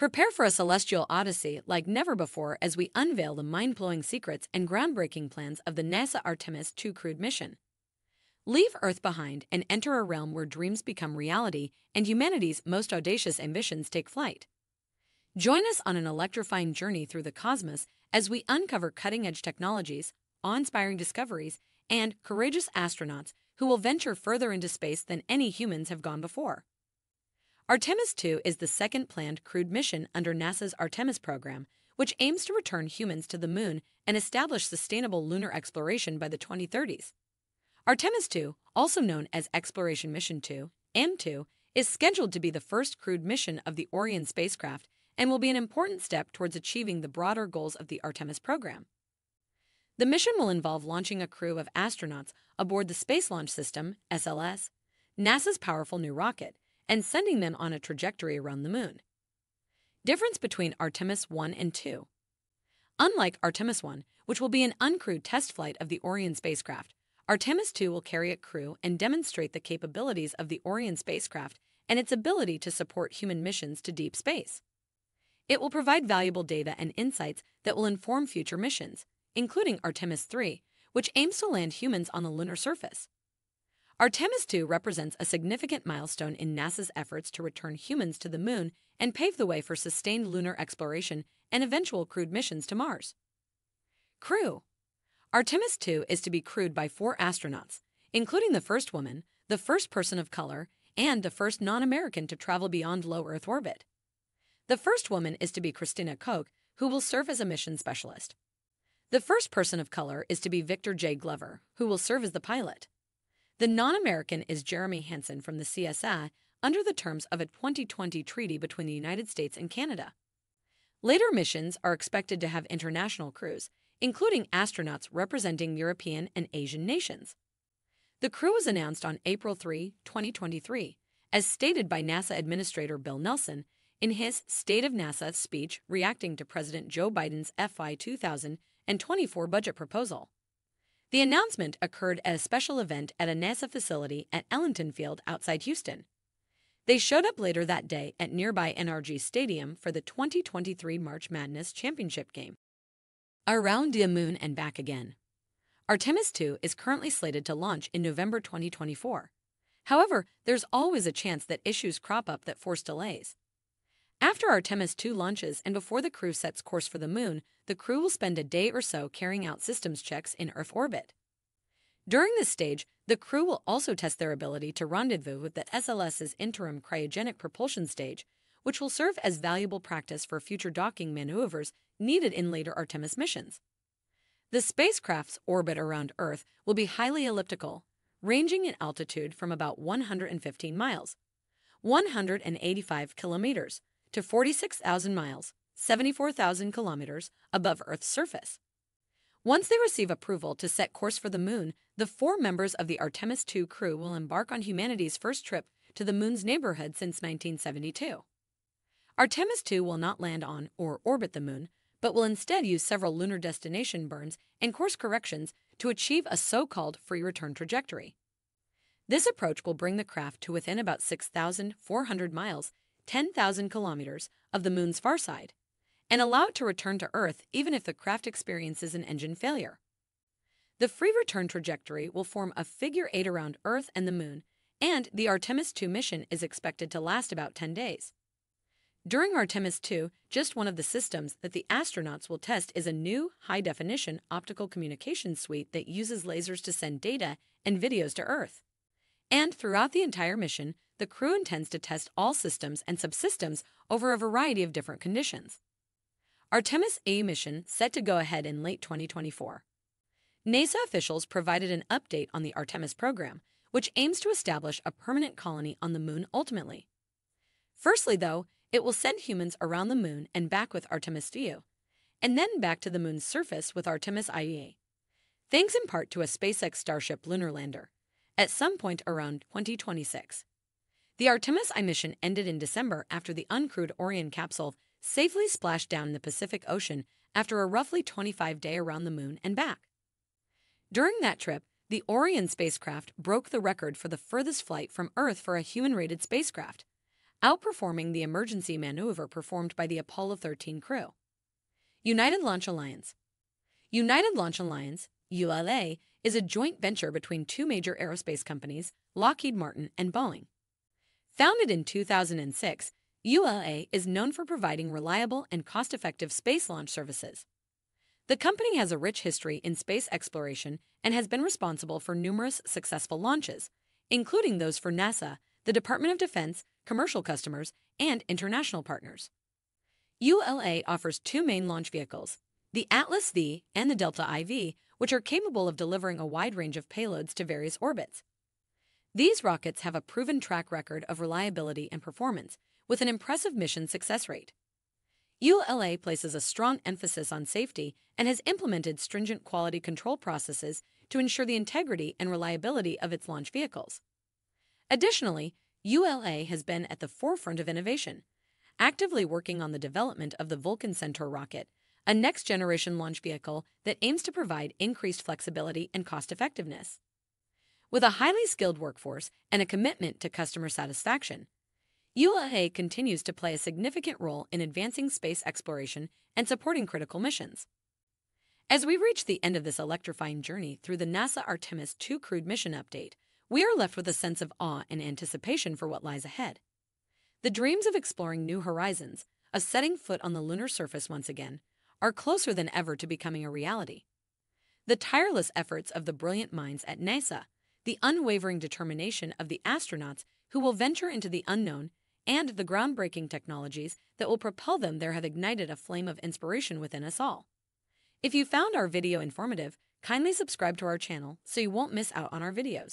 Prepare for a celestial odyssey like never before as we unveil the mind-blowing secrets and groundbreaking plans of the NASA Artemis II crewed mission. Leave Earth behind and enter a realm where dreams become reality and humanity's most audacious ambitions take flight. Join us on an electrifying journey through the cosmos as we uncover cutting-edge technologies, awe-inspiring discoveries, and courageous astronauts who will venture further into space than any humans have gone before. Artemis II is the second planned crewed mission under NASA's Artemis program, which aims to return humans to the moon and establish sustainable lunar exploration by the 2030s. Artemis II, also known as Exploration Mission 2, AM2, is scheduled to be the first crewed mission of the Orion spacecraft and will be an important step towards achieving the broader goals of the Artemis program. The mission will involve launching a crew of astronauts aboard the Space Launch System, SLS, NASA's powerful new rocket, and sending them on a trajectory around the moon. Difference between Artemis I and II. Unlike Artemis I, which will be an uncrewed test flight of the Orion spacecraft, Artemis II will carry a crew and demonstrate the capabilities of the Orion spacecraft and its ability to support human missions to deep space. It will provide valuable data and insights that will inform future missions, including Artemis III, which aims to land humans on the lunar surface. Artemis II represents a significant milestone in NASA's efforts to return humans to the moon and pave the way for sustained lunar exploration and eventual crewed missions to Mars. Crew. Artemis II is to be crewed by 4 astronauts, including the first woman, the first person of color, and the first non-American to travel beyond low Earth orbit. The first woman is to be Christina Koch, who will serve as a mission specialist. The first person of color is to be Victor J. Glover, who will serve as the pilot. The non-American is Jeremy Hansen from the CSA under the terms of a 2020 treaty between the United States and Canada. Later missions are expected to have international crews, including astronauts representing European and Asian nations. The crew was announced on April 3, 2023, as stated by NASA Administrator Bill Nelson in his State of NASA speech reacting to President Joe Biden's FY 2024 budget proposal. The announcement occurred at a special event at a NASA facility at Ellington Field outside Houston. They showed up later that day at nearby NRG Stadium for the 2023 March Madness Championship game. Around the moon and back again. Artemis II is currently slated to launch in November 2024. However, there's always a chance that issues crop up that force delays. After Artemis II launches and before the crew sets course for the moon, the crew will spend a day or so carrying out systems checks in Earth orbit. During this stage, the crew will also test their ability to rendezvous with the SLS's interim cryogenic propulsion stage, which will serve as valuable practice for future docking maneuvers needed in later Artemis missions. The spacecraft's orbit around Earth will be highly elliptical, ranging in altitude from about 115 miles, 185 kilometers, to 46,000 miles, 74,000 kilometers above Earth's surface. Once they receive approval to set course for the moon, the 4 members of the Artemis II crew will embark on humanity's first trip to the moon's neighborhood since 1972. Artemis II will not land on or orbit the moon, but will instead use several lunar destination burns and course corrections to achieve a so-called free return trajectory. This approach will bring the craft to within about 6,400 miles, 10,000 kilometers, of the moon's far side, and allow it to return to Earth even if the craft experiences an engine failure. The free return trajectory will form a figure 8 around Earth and the moon, and the Artemis II mission is expected to last about 10 days. During Artemis II, just one of the systems that the astronauts will test is a new high-definition optical communications suite that uses lasers to send data and videos to Earth. And throughout the entire mission, the crew intends to test all systems and subsystems over a variety of different conditions. Artemis A mission set to go ahead in late 2024. NASA officials provided an update on the Artemis program, which aims to establish a permanent colony on the moon ultimately. Firstly, though, it will send humans around the moon and back with Artemis II, and then back to the moon's surface with Artemis IA, thanks in part to a SpaceX Starship lunar lander, at some point around 2026. The Artemis I mission ended in December after the uncrewed Orion capsule safely splashed down in the Pacific Ocean after a roughly 25-day around the moon and back. During that trip, the Orion spacecraft broke the record for the furthest flight from Earth for a human-rated spacecraft, outperforming the emergency maneuver performed by the Apollo 13 crew. United Launch Alliance. United Launch Alliance, ULA, is a joint venture between two major aerospace companies, Lockheed Martin and Boeing. Founded in 2006, ULA is known for providing reliable and cost-effective space launch services. The company has a rich history in space exploration and has been responsible for numerous successful launches, including those for NASA, the Department of Defense, commercial customers, and international partners. ULA offers two main launch vehicles, the Atlas V and the Delta IV, which are capable of delivering a wide range of payloads to various orbits. These rockets have a proven track record of reliability and performance, with an impressive mission success rate. ULA places a strong emphasis on safety and has implemented stringent quality control processes to ensure the integrity and reliability of its launch vehicles. Additionally, ULA has been at the forefront of innovation, actively working on the development of the Vulcan Centaur rocket, a next-generation launch vehicle that aims to provide increased flexibility and cost-effectiveness. With a highly skilled workforce and a commitment to customer satisfaction, ULA continues to play a significant role in advancing space exploration and supporting critical missions. As we reach the end of this electrifying journey through the NASA Artemis II crewed mission update, we are left with a sense of awe and anticipation for what lies ahead. The dreams of exploring new horizons, of setting foot on the lunar surface once again, are closer than ever to becoming a reality. The tireless efforts of the brilliant minds at NASA, the unwavering determination of the astronauts who will venture into the unknown, and the groundbreaking technologies that will propel them there have ignited a flame of inspiration within us all. If you found our video informative, kindly subscribe to our channel so you won't miss out on our videos.